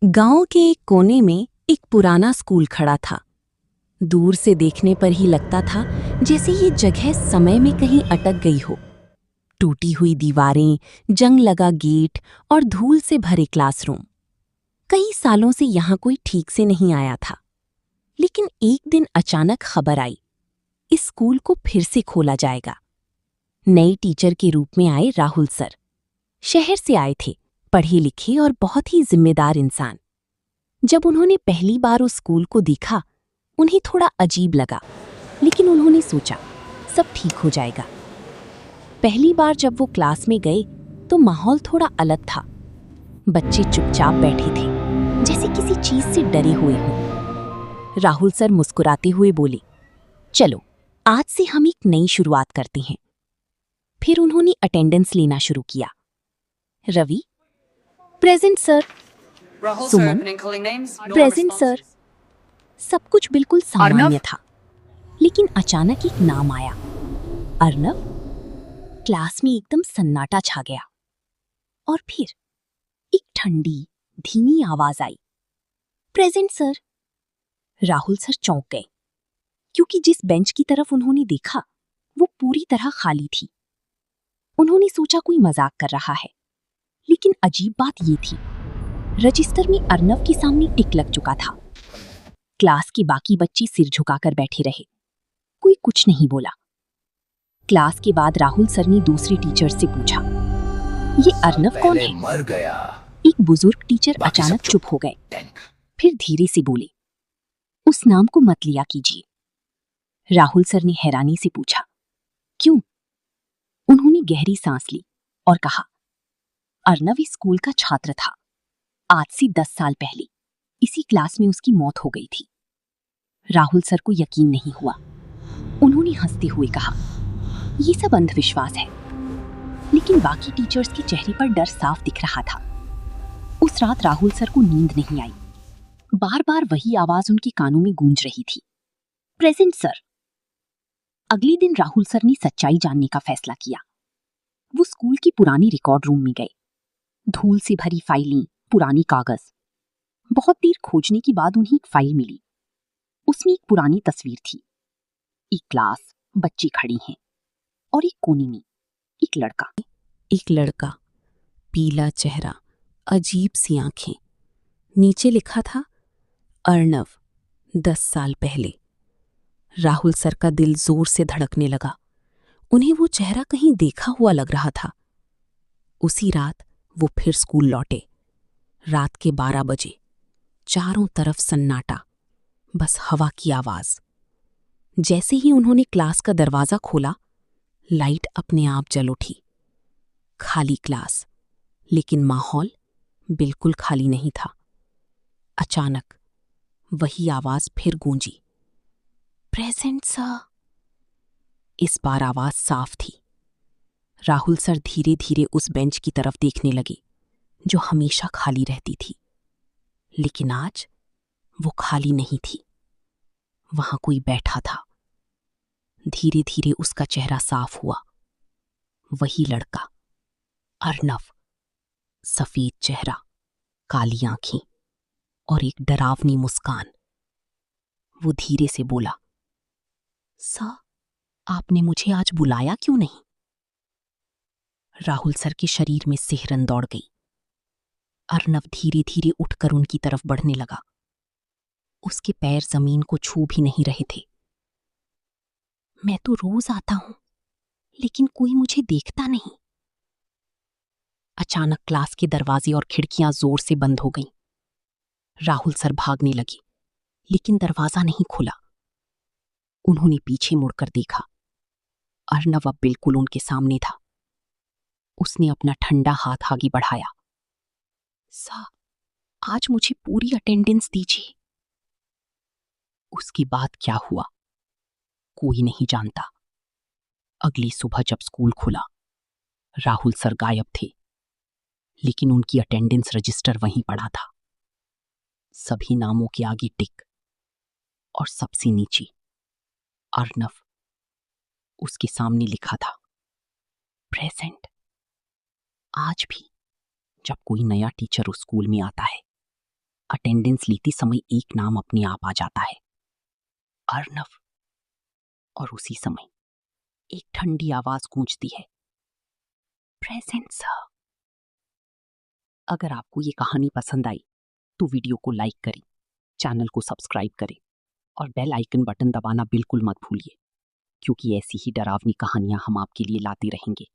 गांव के एक कोने में एक पुराना स्कूल खड़ा था। दूर से देखने पर ही लगता था जैसे ये जगह समय में कहीं अटक गई हो। टूटी हुई दीवारें, जंग लगा गेट और धूल से भरे क्लासरूम। कई सालों से यहाँ कोई ठीक से नहीं आया था। लेकिन एक दिन अचानक खबर आई, इस स्कूल को फिर से खोला जाएगा। नए टीचर के रूप में आए राहुल सर। शहर से आए थे, पढ़े लिखे और बहुत ही जिम्मेदार इंसान। जब उन्होंने पहली बार उस स्कूल को देखा, उन्हें थोड़ा अजीब लगा, लेकिन उन्होंने सोचा सब ठीक हो जाएगा। पहली बार जब वो क्लास में गए तो माहौल थोड़ा अलग था। बच्चे चुपचाप बैठे थे, जैसे किसी चीज से डरे हुए हों। राहुल सर मुस्कुराते हुए बोले, चलो आज से हम एक नई शुरुआत करते हैं। फिर उन्होंने अटेंडेंस लेना शुरू किया। रवि प्रेजेंट सर, सुमन प्रेजेंट सर। सब कुछ बिल्कुल सामान्य था, लेकिन अचानक एक नाम आया, अर्नव। क्लास में एकदम सन्नाटा छा गया और फिर एक ठंडी धीमी आवाज आई, प्रेजेंट सर। राहुल सर चौंक गए, क्योंकि जिस बेंच की तरफ उन्होंने देखा वो पूरी तरह खाली थी। उन्होंने सोचा कोई मजाक कर रहा है, लेकिन अजीब बात ये थी, रजिस्टर में अर्नव के सामने टिक लग चुका था। क्लास के बाकी बच्चे सिर झुकाकर बैठे रहे, कोई कुछ नहीं बोला। क्लास के बाद राहुल सर ने दूसरे टीचर से पूछा, ये अर्नव कौन है? मर गया। एक बुजुर्ग टीचर अचानक चुप हो गए, फिर धीरे से बोले, उस नाम को मत लिया कीजिए। राहुल सर ने हैरानी से पूछा, क्यों? उन्होंने गहरी सांस ली और कहा, अर्नव इस स्कूल का छात्र था। आज से 10 साल पहले इसी क्लास में उसकी मौत हो गई थी। राहुल सर को यकीन नहीं हुआ। उन्होंने हंसते हुए कहा, ये सब अंधविश्वास है। लेकिन बाकी टीचर्स के चेहरे पर डर साफ दिख रहा था। उस रात राहुल सर को नींद नहीं आई। बार बार वही आवाज उनके कानों में गूंज रही थी, प्रेजेंट सर। अगले दिन राहुल सर ने सच्चाई जानने का फैसला किया। वो स्कूल की पुरानी रिकॉर्ड रूम में गए। धूल से भरी फाइलें, पुरानी कागज। बहुत देर खोजने के बाद उन्हें एक फाइल मिली। उसमें एक पुरानी तस्वीर थी। एक क्लास, बच्चे खड़े हैं और एक कोने में एक लड़का, पीला चेहरा, अजीब सी आंखें। नीचे लिखा था, अर्नव, 10 साल पहले। राहुल सर का दिल जोर से धड़कने लगा। उन्हें वो चेहरा कहीं देखा हुआ लग रहा था। उसी रात वो फिर स्कूल लौटे। रात के 12 बजे। चारों तरफ सन्नाटा, बस हवा की आवाज। जैसे ही उन्होंने क्लास का दरवाजा खोला, लाइट अपने आप जल उठी। खाली क्लास, लेकिन माहौल बिल्कुल खाली नहीं था। अचानक वही आवाज फिर गूंजी, प्रेजेंट सर। इस बार आवाज साफ थी। राहुल सर धीरे धीरे उस बेंच की तरफ देखने लगे जो हमेशा खाली रहती थी। लेकिन आज वो खाली नहीं थी, वहां कोई बैठा था। धीरे धीरे उसका चेहरा साफ हुआ। वही लड़का, अर्नव। सफेद चेहरा, काली आंखें और एक डरावनी मुस्कान। वो धीरे से बोला, सर, आपने मुझे आज बुलाया क्यों नहीं? राहुल सर के शरीर में सिहरन दौड़ गई। अर्नव धीरे धीरे उठकर उनकी तरफ बढ़ने लगा। उसके पैर जमीन को छू भी नहीं रहे थे। मैं तो रोज आता हूं, लेकिन कोई मुझे देखता नहीं। अचानक क्लास के दरवाजे और खिड़कियां जोर से बंद हो गईं। राहुल सर भागने लगे, लेकिन दरवाजा नहीं खुला। उन्होंने पीछे मुड़कर देखा। अर्नव अब बिल्कुल उनके सामने था। उसने अपना ठंडा हाथ आगे बढ़ाया। सर, आज मुझे पूरी अटेंडेंस दीजिए। उसके बाद क्या हुआ कोई नहीं जानता। अगली सुबह जब स्कूल खुला, राहुल सर गायब थे, लेकिन उनकी अटेंडेंस रजिस्टर वहीं पड़ा था। सभी नामों के आगे टिक और सबसे नीचे अर्नव। उसके सामने लिखा था, प्रेजेंट। आज भी जब कोई नया टीचर उस स्कूल में आता है, अटेंडेंस लेते समय एक नाम अपने आप आ जाता है, अर्नव। और उसी समय एक ठंडी आवाज गूंजती है, प्रेजेंट सर। अगर आपको ये कहानी पसंद आई तो वीडियो को लाइक करें, चैनल को सब्सक्राइब करें और बेल आइकन बटन दबाना बिल्कुल मत भूलिए, क्योंकि ऐसी ही डरावनी कहानियां हम आपके लिए लाते रहेंगे।